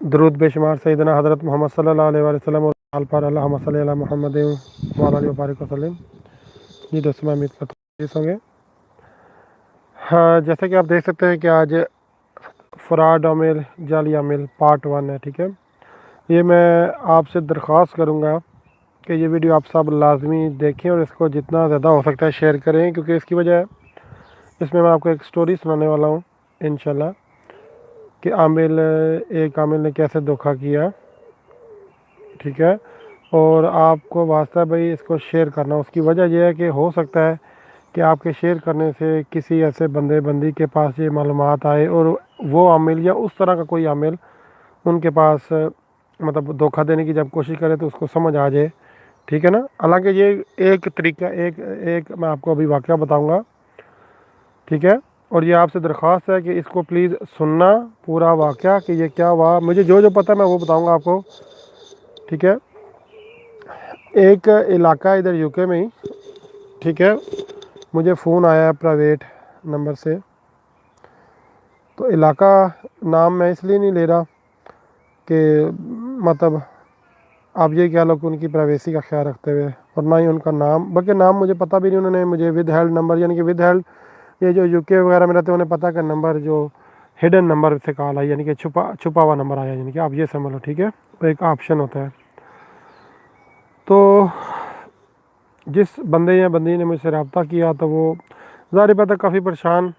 درود بے شمار سیدنا حضرت محمد صلی اللہ علیہ وسلم اور آل پر اللہم صلی علی محمد وعلی آلہ وبارک وسلم۔ جی دوستوں، میں امید کرتا ہوں ہوں گے۔ ہاں، جیسا کہ آپ دیکھ سکتے ہیں کہ آج فراڈ عامل جعلی عامل پارٹ 1 ہے، ٹھیک ہے۔ یہ میں آپ سے درخواست کروں گا کہ یہ ویڈیو آپ سب لازمی دیکھیں اور اس کو جتنا زیادہ ہو سکتا ہے شیئر کریں، کیونکہ اس کی وجہ اس میں آپ کو ایک سٹوری سنانے والا ہوں انشاءاللہ کہ ایک عامل نے کیسے دھوکہ کیا، ٹھیک ہے۔ اور آپ کو واسطہ بھائی اس کو شیئر کرنا، اس کی وجہ یہ ہے کہ ہو سکتا ہے کہ آپ کے شیئر کرنے سے کسی ایسے بندی کے پاس یہ معلومات آئے اور وہ عامل یا اس طرح کا کوئی عامل ان کے پاس مطلب دھوکہ دینے کی جب کوشش کرے تو اس کو سمجھ آ جائے، ٹھیک ہے نا۔ حالانکہ یہ ایک طریقہ ایک میں آپ کو ابھی واقعہ بتاؤں گا، ٹھیک ہے۔ اور یہ آپ سے درخواست ہے کہ اس کو پلیز سننا پورا واقعہ کہ یہ کیا ہوا۔ مجھے جو پتہ ہے میں وہ بتاؤں گا آپ کو، ٹھیک ہے۔ ایک علاقہ ادھر یو کے میں ہی، ٹھیک ہے، مجھے فون آیا پرائیویٹ نمبر سے۔ تو علاقہ نام میں اس لیے نہیں لے رہا کہ مطلب آپ یہ کہہ لو کہ ان کی پرائیویسی کا خیال رکھتے ہوئے، اور نہ ہی ان کا نام، بلکہ نام مجھے پتہ بھی نہیں۔ انہوں نے مجھے ود ہیلڈ نمبر، یعنی کہ ود ہیلڈ، یہ جو یو کے وغیرہ میں رہتے ہیں انہیں پتہ کہ نمبر جو ہڈن نمبر سے کال آئی، یعنی کہ چھپا ہوا نمبر آیا، یعنی کہ آپ یہ سمجھ لو، ٹھیک ہے، وہ ایک آپشن ہوتا ہے۔ تو جس بندے یا بندی نے مجھ سے رابطہ کیا تو وہ ظاہر بات ہے کافی پریشان،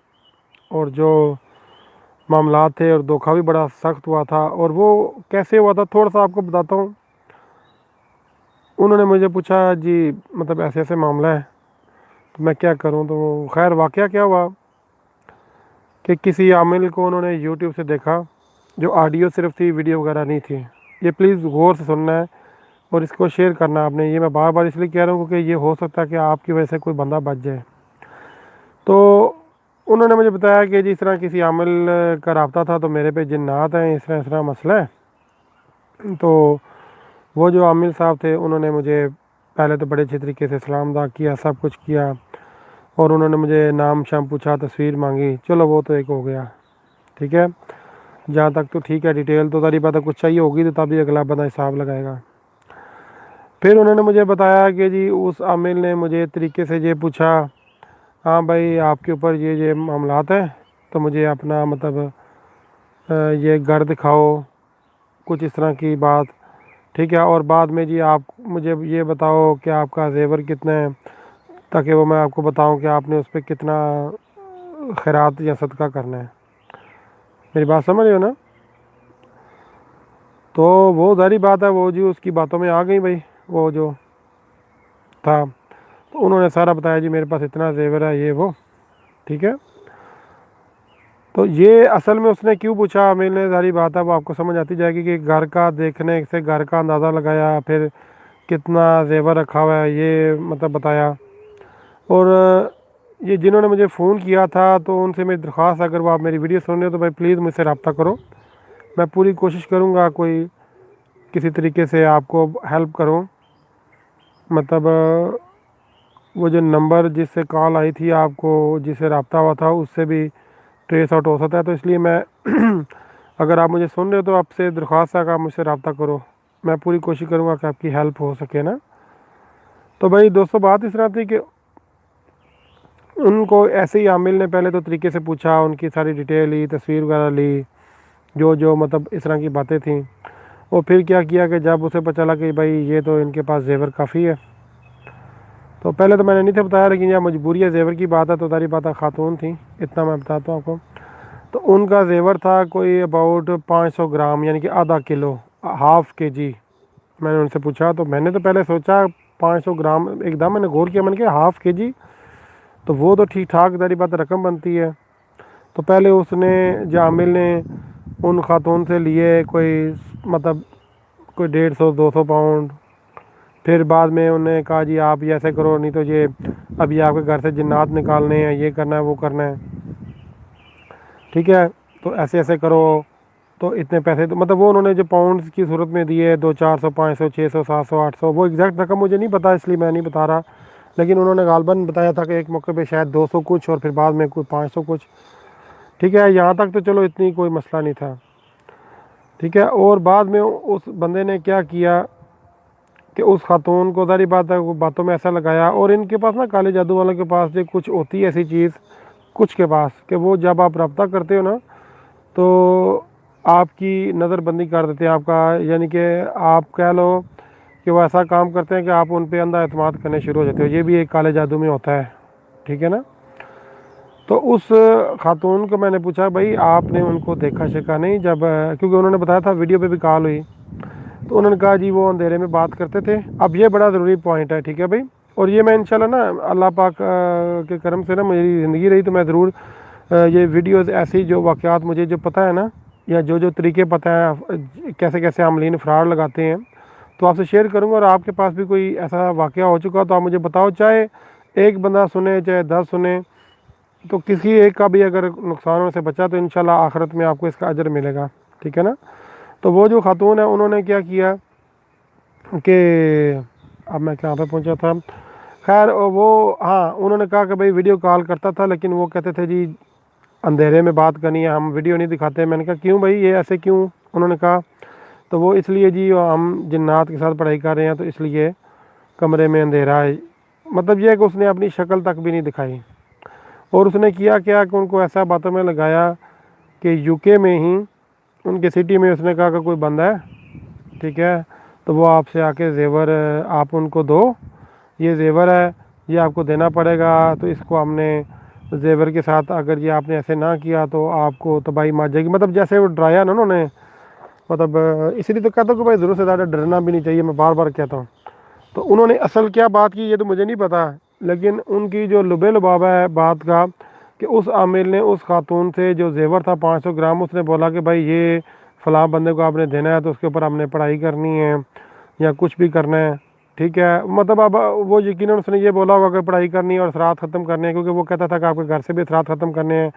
اور جو معاملات تھے اور دھوکہ بھی بڑا سخت ہوا تھا۔ اور وہ کیسے ہوا تھا تھوڑا سا آپ کو بتاتا ہوں۔ انہوں نے مجھے پوچھا جی مطلب ایسے ایسے معاملہ ہے تو میں کیا کروں۔ تو خیر واقعہ کیا ہوا کہ کسی عامل کو انہوں نے یوٹیوب سے دیکھا، جو آڈیو صرف تھی، ویڈیو وغیرہ نہیں تھی۔ یہ پلیز غور سے سننا ہے اور اس کو شیئر کرنا آپ نے۔ یہ میں بار بار اس لیے کہہ رہا ہوں کیونکہ یہ ہو سکتا ہے کہ آپ کی وجہ سے کوئی بندہ بچ جائے۔ تو انہوں نے مجھے بتایا کہ جی اس طرح کسی عامل کا رابطہ تھا تو میرے پہ جنات ہیں، اس طرح مسئلہ ہے۔ تو وہ جو عامل صاحب تھے انہوں نے مجھے پہلے تو بڑے اچھے طریقے سے سلام دا کیا، سب کچھ کیا، اور انہوں نے مجھے نام شام پوچھا، تصویر مانگی، چلو وہ تو ایک ہو گیا، ٹھیک ہے، جہاں تک تو ٹھیک ہے۔ ڈیٹیل تو ساری بات ہے، کچھ چاہیے ہوگی تو تبھی اگلا بندہ حساب لگائے گا۔ پھر انہوں نے مجھے بتایا کہ جی اس عامل نے مجھے طریقے سے یہ پوچھا، ہاں بھائی آپ کے اوپر یہ معاملات ہیں تو مجھے اپنا مطلب یہ گھر دکھاؤ، کچھ اس طرح کی بات، ٹھیک ہے۔ اور بعد میں جی آپ مجھے یہ بتاؤ کہ آپ کا زیور کتنا ہے، تاکہ وہ میں آپ کو بتاؤں کہ آپ نے اس پہ کتنا خیرات یا صدقہ کرنا ہے۔ میری بات سمجھ رہے ہو نا؟ تو وہ ظاہری بات ہے، وہ جی اس کی باتوں میں آ گئی بھائی، وہ جو تھا تو انہوں نے سارا بتایا جی میرے پاس اتنا زیور ہے، یہ وہ، ٹھیک ہے۔ تو یہ اصل میں اس نے کیوں پوچھا، میں نے ظاہری بات ہے وہ آپ کو سمجھ آتی جائے گی کہ گھر کا دیکھنے سے گھر کا اندازہ لگایا، پھر کتنا زیور رکھا ہوا ہے یہ مطلب بتایا۔ اور یہ جنہوں نے مجھے فون کیا تھا تو ان سے میری درخواست، اگر وہ آپ میری ویڈیو سن رہے ہو تو بھائی پلیز مجھ سے رابطہ کرو، میں پوری کوشش کروں گا کوئی کسی طریقے سے آپ کو ہیلپ کروں۔ مطلب وہ جو نمبر جس سے کال آئی تھی آپ کو، جس سے رابطہ ہوا تھا، اس سے بھی ٹریس آؤٹ ہو سکتا ہے۔ تو اس لیے میں اگر آپ مجھے سن رہے ہو تو آپ سے درخواست ہے کہ آپ مجھ سے رابطہ کرو، میں پوری کوشش کروں گا کہ آپ کی ہیلپ ہو سکے نا۔ تو بھائی دوستو بات اس طرح تھی کہ ان کو ایسے ہی عامل نے پہلے تو طریقے سے پوچھا، ان کی ساری ڈیٹیل لی، تصویر وغیرہ لی، جو مطلب اس طرح کی باتیں تھیں۔ اور پھر کیا کیا کہ جب اسے پتہ چلا کہ بھائی یہ تو ان کے پاس زیور کافی ہے، تو پہلے تو میں نے نہیں تھا بتایا، لیکن یہ مجبوری ہے، زیور کی بات ہے تو ساری بات خاتون تھیں، اتنا میں بتاتا ہوں آپ کو۔ تو ان کا زیور تھا کوئی اباؤٹ 500 گرام، یعنی کہ آدھا کلو، ہاف کے جی۔ میں نے ان سے پوچھا تو میں نے تو پہلے سوچا 500 گرام، ایک دم میں نے غور کیا، میں نے کہا ہاف کے جی تو وہ تو ٹھیک ٹھاک ساری بات رقم بنتی ہے۔ تو پہلے اس نے عامل نے ان خاتون سے لیے کوئی مطلب کوئی 150-200 پاؤنڈ۔ پھر بعد میں انہوں نے کہا جی آپ یہ ایسے کرو، نہیں تو یہ ابھی آپ کے گھر سے جنات نکالنے ہیں، یہ کرنا ہے وہ کرنا ہے، ٹھیک ہے، تو ایسے ایسے کرو تو اتنے پیسے، تو مطلب وہ انہوں نے جو پاؤنڈز کی صورت میں دیے، 200-400 500 600 700 800، وہ ایگزیکٹ رقم مجھے نہیں پتا اس لیے میں نہیں بتا رہا، لیکن انہوں نے غالباً بتایا تھا کہ ایک موقع پہ شاید 200 کچھ اور پھر بعد میں کوئی 500 کچھ، ٹھیک ہے۔ یہاں تک تو چلو اتنی کوئی مسئلہ نہیں تھا۔ ٹھیک ہے، اور بعد میں اس بندے نے کیا کیا کہ اس خاتون کو ظاہری بات ہے وہ باتوں میں ایسا لگایا، اور ان کے پاس نا کالے جادو والوں کے پاس جو کچھ ہوتی ہے ایسی چیز کچھ کے پاس کہ وہ جب آپ رابطہ کرتے ہو نا تو آپ کی نظر بندی کر دیتے ہیں آپ کا، یعنی کہ آپ کہہ لو کہ وہ ایسا کام کرتے ہیں کہ آپ ان پہ اندھا اعتماد کرنے شروع ہو جاتے ہو، یہ بھی ایک کالے جادو میں ہوتا ہے، ٹھیک ہے نا۔ تو اس خاتون کو میں نے پوچھا بھائی آپ نے ان کو دیکھا شکا نہیں جب، کیونکہ انہوں نے بتایا تھا ویڈیو پہ بھی کال ہوئی، تو انہوں نے کہا جی وہ اندھیرے میں بات کرتے تھے۔ اب یہ بڑا ضروری پوائنٹ ہے، ٹھیک ہے بھائی، اور یہ میں انشاءاللہ نا اللہ پاک کے کرم سے نا میری زندگی رہی تو میں ضرور یہ ویڈیوز ایسی جو واقعات مجھے جو پتہ ہے نا، یا جو طریقے پتہ ہیں کیسے کیسے عاملین فراڈ لگاتے ہیں، تو آپ سے شیئر کروں گا، اور آپ کے پاس بھی کوئی ایسا واقعہ ہو چکا تو آپ مجھے بتاؤ، چاہے ایک بندہ سنے چاہے 10 سنے، تو کسی ایک کا بھی اگر نقصانوں سے بچا تو انشاءاللہ آخرت میں آپ کو اس کا اجر ملے گا، ٹھیک ہے نا۔ تو وہ جو خاتون ہے انہوں نے کیا کیا کہ اب میں کہاں پہ پہنچا تھا، خیر وہ ہاں انہوں نے کہا کہ بھائی ویڈیو کال کرتا تھا، لیکن وہ کہتے تھے جی اندھیرے میں بات کرنی ہے، ہم ویڈیو نہیں دکھاتے۔ میں نے کہا کیوں بھائی یہ ایسے کیوں؟ انہوں نے کہا تو وہ اس لیے جی ہم جنات کے ساتھ پڑھائی کر رہے ہیں تو اس لیے کمرے میں اندھیرا ہے، مطلب یہ کہ اس نے اپنی شکل تک بھی نہیں دکھائی، اور اس نے کیا کہ ان کو ایسا باتوں میں لگایا کہ یو کے میں ہی ان کے سٹی میں اس نے کہا کہ کوئی بندہ ہے، ٹھیک ہے، تو وہ آپ سے آ کے زیور آپ ان کو دو، یہ زیور ہے یہ آپ کو دینا پڑے گا، تو اس کو ہم نے زیور کے ساتھ اگر یہ آپ نے ایسے نہ کیا تو آپ کو تباہی مچ جائے گی، مطلب جیسے وہ ڈرایا نا انہوں نے، مطلب اسی لیے تو کہتا ہوں کہ بھائی ضرور سے زیادہ ڈرنا بھی نہیں چاہیے، میں بار بار کہتا ہوں۔ تو انہوں نے اصل کیا بات کی یہ تو مجھے نہیں پتا، لیکن ان کی جو لبے لبابہ ہے بات کا کہ اس عامل نے اس خاتون سے جو زیور تھا 500 گرام، اس نے بولا کہ بھائی یہ فلاں بندے کو آپ نے دینا ہے تو اس کے اوپر ہم نے پڑھائی کرنی ہے یا کچھ بھی کرنا ہے، ٹھیک ہے، مطلب اب وہ یقیناً اس نے یہ بولا ہوگا کہ پڑھائی کرنی ہے اور اثرات ختم کرنے ہیں، کیونکہ وہ کہتا تھا کہ آپ کے گھر سے بھی اثرات ختم کرنے ہیں،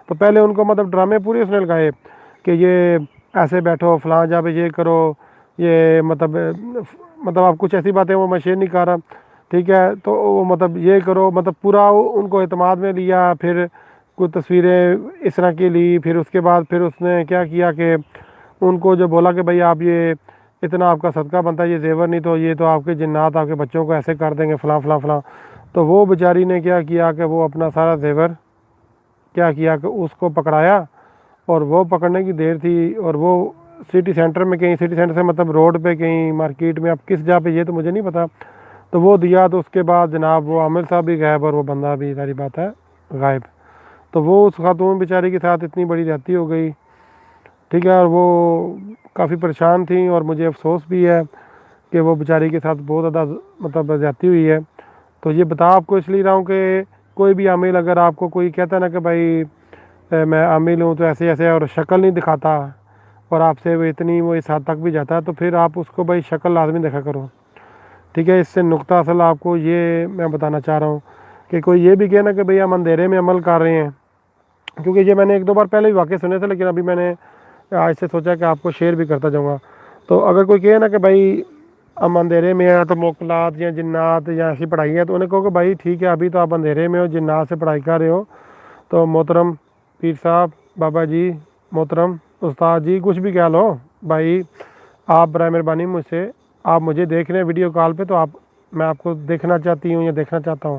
تو پہلے ان کو مطلب ڈرامے پورے اس نے لگائے کہ یہ ایسے بیٹھو فلاں جب یہ کرو، یہ مطلب آپ کچھ ایسی باتیں وہ میں شیئر نہیں کر رہا، ٹھیک ہے، تو وہ مطلب یہ کرو، مطلب پورا ان کو اعتماد میں لیا، پھر کوئی تصویریں اس طرح کی لی، پھر اس کے بعد پھر اس نے کیا کیا کہ ان کو جو بولا کہ بھائی آپ یہ اتنا آپ کا صدقہ بنتا ہے، یہ زیور نہیں تو یہ تو آپ کے جنات آپ کے بچوں کو ایسے کر دیں گے فلاں فلاں فلاں، تو وہ بیچاری نے کیا کیا کہ وہ اپنا سارا زیور کیا کیا کہ اس کو پکڑایا، اور وہ پکڑنے کی دیر تھی، اور وہ سٹی سینٹر میں کہیں، سٹی سینٹر سے مطلب روڈ پہ کہیں مارکیٹ میں، اب کس جگہ پہ یہ تو مجھے نہیں پتا، تو وہ دیا، تو اس کے بعد جناب وہ عامل صاحب بھی غائب اور وہ بندہ بھی ساری بات ہے غائب، تو وہ اس خاتون بیچاری کے ساتھ اتنی بڑی زیادتی ہو گئی، ٹھیک ہے، اور وہ کافی پریشان تھیں، اور مجھے افسوس بھی ہے کہ وہ بیچاری کے ساتھ بہت زیادہ مطلب زیادتی ہوئی ہے۔ تو یہ بتا آپ کو اس لیے رہا ہوں کہ کوئی بھی عامل اگر آپ کو کوئی کہتا ہے نا کہ بھائی میں عامل ہوں تو ایسے ایسے اور شکل نہیں دکھاتا، اور آپ سے وہ اس حد تک بھی جاتا ہے، تو پھر آپ اس کو بھائی شکل لازمی دیکھا کرو، ٹھیک ہے۔ اس سے نقطہ اصل آپ کو یہ میں بتانا چاہ رہا ہوں کہ کوئی یہ بھی کہنا کہ بھئی ہم اندھیرے میں عمل کر رہے ہیں، کیونکہ یہ میں نے 1-2 بار پہلے بھی واقع سنے تھے، لیکن ابھی میں نے آج سے سوچا کہ آپ کو شیئر بھی کرتا جاؤں گا۔ تو اگر کوئی کہے نا کہ بھائی ہم اندھیرے میں ہیں تو موکلات یا جنات یا ایسی پڑھائی ہے، تو انہیں کہو کہ بھائی ٹھیک ہے ابھی تو آپ اندھیرے میں ہو، جنات سے پڑھائی کر رہے ہو، تو محترم پیر صاحب، بابا جی، محترم استاد جی، کچھ بھی کہہ لو بھائی، آپ برائے مہربانی مجھ سے آپ مجھے دیکھ رہے ہیں ویڈیو کال پہ، تو میں آپ کو دیکھنا چاہتی ہوں یا دیکھنا چاہتا ہوں،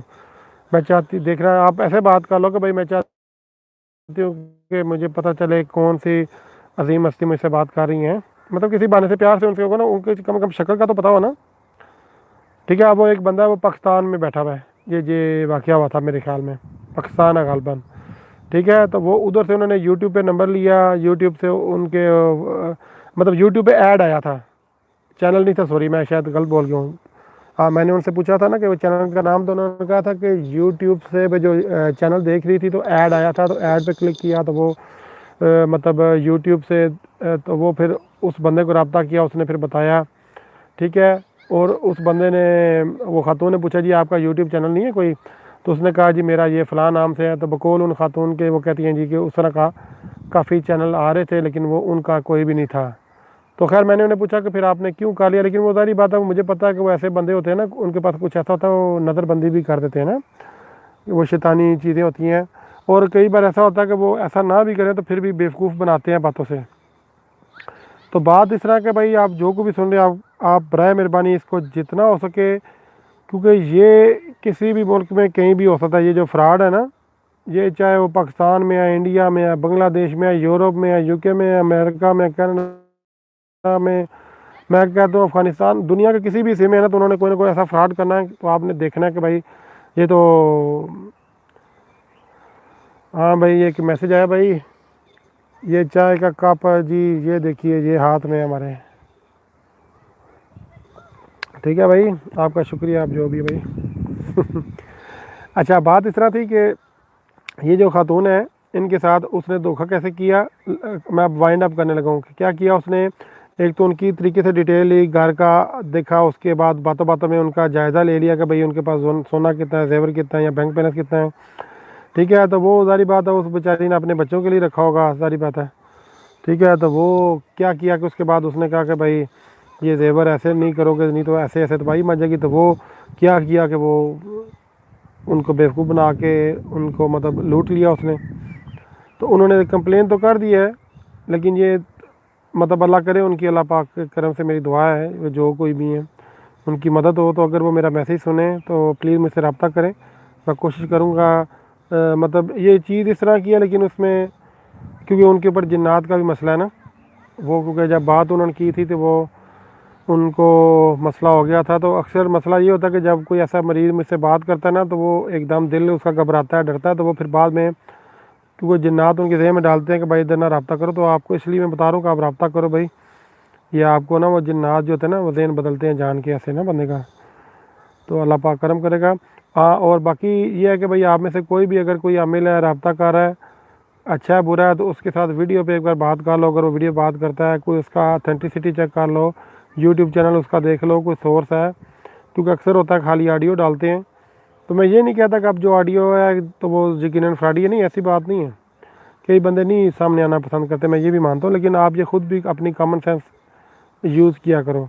میں دیکھنا، آپ ایسے بات کر لو کہ بھائی میں چاہتی ہوں کہ مجھے پتہ چلے کون سی عظیم ہستی مجھ سے بات کر رہی ہیں، مطلب کسی بہانے سے پیار سے ان سے ہوگا نا، ان کے کم از کم شکل کا تو پتہ ہو نا، ٹھیک ہے۔ اب وہ ایک بندہ ہے وہ پاکستان میں بیٹھا ہوا ہے، یہ واقعہ ہوا تھا میرے خیال میں پاکستان ہے غالباً، ٹھیک ہے، تو وہ ادھر سے انہوں نے یوٹیوب پہ نمبر لیا، یوٹیوب سے ان کے مطلب یوٹیوب پہ ایڈ آیا تھا، چینل نہیں تھا، سوری میں شاید غلط بول گیا ہوں، ہاں میں نے ان سے پوچھا تھا نا کہ وہ چینل کا نام، تو انہوں نے کہا تھا کہ یوٹیوب سے جو چینل دیکھ رہی تھی تو ایڈ آیا تھا، تو ایڈ پہ کلک کیا تو وہ مطلب یوٹیوب سے، تو وہ پھر اس بندے کو رابطہ کیا، اس نے پھر بتایا، ٹھیک ہے، اور اس بندے نے وہ خاتون نے پوچھا جی آپ کا یوٹیوب چینل نہیں ہے کوئی، تو اس نے کہا جی میرا یہ فلاں نام سے ہے، تو بقول ان خاتون کے وہ کہتی ہیں جی کہ اس طرح کا کافی چینل آ رہے تھے لیکن وہ ان کا کوئی بھی نہیں تھا، تو خیر میں نے انہیں پوچھا کہ پھر آپ نے کیوں کہا لیا، لیکن وہ ظاہری بات ہے مجھے پتہ ہے کہ وہ ایسے بندے ہوتے ہیں نا، ان کے پاس کچھ ایسا ہوتا ہے وہ نظر بندی بھی کر دیتے ہیں نا، وہ شیطانی چیزیں ہوتی ہیں، اور کئی بار ایسا ہوتا ہے کہ وہ ایسا نہ بھی کریں تو پھر بھی بیوقوف بناتے ہیں باتوں سے، تو بات اس طرح کہ بھائی آپ جو کو بھی سن رہے ہیں آپ برائے مہربانی اس کو جتنا ہو سکے، کیونکہ یہ کسی بھی ملک میں کہیں بھی ہو سکتا ہے، یہ جو فراڈ ہے نا، یہ چاہے وہ پاکستان میں ہے، انڈیا میں ہے، بنگلہ دیش میں ہے، یورپ میں ہے، UK میں ہے، امریکہ میں، کینیڈا میں کہتا ہوں افغانستان، دنیا کے کسی بھی حصے میں ہے نا، تو انہوں نے کوئی نہ کوئی ایسا فراڈ کرنا ہے، تو آپ نے دیکھنا ہے کہ بھائی یہ تو ہاں بھائی ایک میسج آیا بھائی، یہ چائے کا کپ جی، یہ دیکھیے یہ ہاتھ میں ہمارے، ٹھیک ہے بھائی، آپ کا شکریہ، آپ جو بھی بھائی اچھا بات اس طرح تھی کہ یہ جو خاتون ہے ان کے ساتھ اس نے دھوکہ کیسے کیا، میں اب وائنڈ اپ کرنے لگا ہوں کہ کیا کیا اس نے۔ ایک تو ان کی طریقے سے ڈیٹیل لی، گھر کا دیکھا، اس کے بعد باتوں باتوں میں ان کا جائزہ لے لیا کہ بھئی ان کے پاس سونا کتنا ہے، زیور کتنا ہے، یا بینک بیلنس کتنا ہے، ٹھیک ہے۔ تو وہ ظاہری بات ہے اس بیچاری نے اپنے بچوں کے لیے رکھا ہوگا، ظاہری بات ہے، ٹھیک ہے۔ تو وہ کیا کیا کہ اس کے بعد اس نے کہا کہ بھائی یہ زیور ایسے نہیں کرو گے، نہیں تو ایسے ایسے تباہی مچ جائے گی۔ تو وہ کیا کیا کہ وہ ان کو بیوقوف بنا کے ان کو مطلب لوٹ لیا اس نے۔ تو انہوں نے کمپلین تو کر دی ہے، لیکن یہ مطلب اللہ کرے ان کی، اللہ پاک کے کرم سے میری دعا ہے جو کوئی بھی ہیں ان کی مدد ہو، تو اگر وہ میرا میسیج سنیں تو پلیز مجھ سے رابطہ کریں، میں کوشش کروں گا۔ مطلب یہ چیز اس طرح کی ہے، لیکن اس میں کیونکہ ان کے اوپر جنات کا بھی مسئلہ ہے نا، وہ کیونکہ جب بات انہوں نے کی تھی تو وہ ان کو مسئلہ ہو گیا تھا۔ تو اکثر مسئلہ یہ ہوتا ہے کہ جب کوئی ایسا مریض مجھ سے بات کرتا ہے نا، تو وہ ایک دم دل اس کا گھبراتا ہے، ڈرتا ہے، تو وہ پھر بعد میں کیونکہ جنات ان کے ذہن میں ڈالتے ہیں کہ بھائی ادھر نہ رابطہ کرو، تو آپ کو اس لیے میں بتا رہا ہوں کہ آپ رابطہ کرو بھائی، یہ آپ کو نا وہ جنات جو ہوتے ہیں نا وہ ذہن بدلتے ہیں جان کے ایسے نا بندے کا، تو اللہ پاک کرم کرے گا۔ ہاں اور باقی یہ ہے کہ بھئی آپ میں سے کوئی بھی اگر کوئی عامل ہے، رابطہ کر رہا ہے، اچھا ہے برا ہے، تو اس کے ساتھ ویڈیو پہ ایک بار بات کر لو، اگر وہ ویڈیو بات کرتا ہے، کوئی اس کا اتھینٹسٹی چیک کر لو، یوٹیوب چینل اس کا دیکھ لو، کوئی سورس ہے، کیونکہ اکثر ہوتا ہے خالی آڈیو ڈالتے ہیں۔ تو میں یہ نہیں کہتا کہ اب جو آڈیو ہے تو وہ یقیناً فراڈی ہے، نہیں ایسی بات نہیں ہے، کئی بندے نہیں سامنے آنا پسند کرتے، میں یہ بھی مانتا ہوں، لیکن آپ یہ خود بھی اپنی کامن سینس یوز کیا کرو،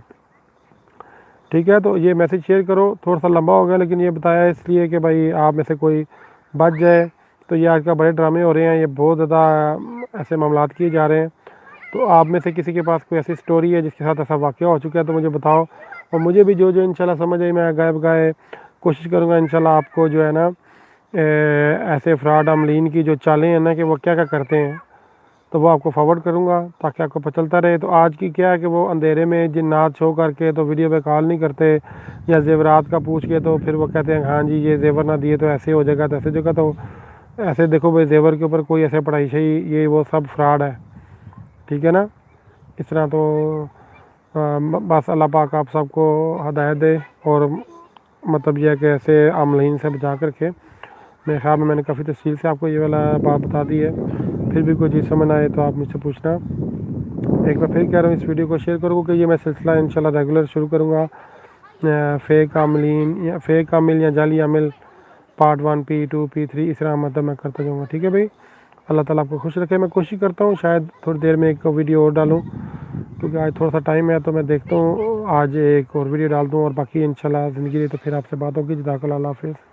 ٹھیک ہے۔ تو یہ میسیج شیئر کرو، تھوڑا سا لمبا ہو گیا لیکن یہ بتایا اس لیے کہ بھائی آپ میں سے کوئی بچ جائے۔ تو یہ آج کل بڑے ڈرامے ہو رہے ہیں، یہ بہت زیادہ ایسے معاملات کیے جا رہے ہیں، تو آپ میں سے کسی کے پاس کوئی ایسی سٹوری ہے جس کے ساتھ ایسا واقعہ ہو چکا ہے تو مجھے بتاؤ، اور مجھے بھی جو انشاءاللہ سمجھ آئی میں گائے بگائے کوشش کروں گا انشاءاللہ آپ کو جو ہے نا ایسے فراڈ عاملین کی جو چالیں ہیں نا کہ وہ کیا کیا کرتے ہیں، تو وہ آپ کو فارورڈ کروں گا تاکہ آپ کو پتہ چلتا رہے۔ تو آج کی کیا ہے کہ وہ اندھیرے میں جنات شو کر کے تو ویڈیو پہ کال نہیں کرتے، یا زیورات کا پوچھ کے تو پھر وہ کہتے ہیں ہاں جی یہ زیور نہ دیے تو ایسے ہو جائے گا، تو ایسے جگہ تو ایسے دیکھو بھائی زیور کے اوپر کوئی ایسے پڑھائی شہی یہ وہ سب فراڈ ہے، ٹھیک ہے نا۔ اس طرح تو بس اللہ پاک آپ سب کو ہدایت دے، اور مطلب یہ ہے کہ ایسے عاملین سے بچا کر رکھے۔ میرے خیال میں نے کافی تفصیل سے آپ کو یہ والا بات بتا دی ہے، پھر بھی کوئی چیز سمجھ نہ آئے تو آپ مجھ سے پوچھنا۔ ایک بار پھر کہہ رہا ہوں اس ویڈیو کو شیئر کروں کہ یہ میں سلسلہ انشاءاللہ ریگولر شروع کروں گا، فیک عاملین یا فیک عامل یا جعلی عامل پارٹ 1 P2 P3 اس طرح مطلب میں کرتا جاؤں گا، ٹھیک ہے بھائی۔ اللہ تعالیٰ آپ کو خوش رکھے۔ میں کوشش کرتا ہوں شاید تھوڑی دیر میں ایک ویڈیو اور ڈالوں، کیونکہ آج تھوڑا سا ٹائم ہے، تو میں دیکھتا ہوں آج ایک اور ویڈیو ڈال دوں، اور باقی انشاءاللہ زندگی رہی تو پھر آپ سے بات ہوگی۔ جزاک اللہ، اللہ حافظ۔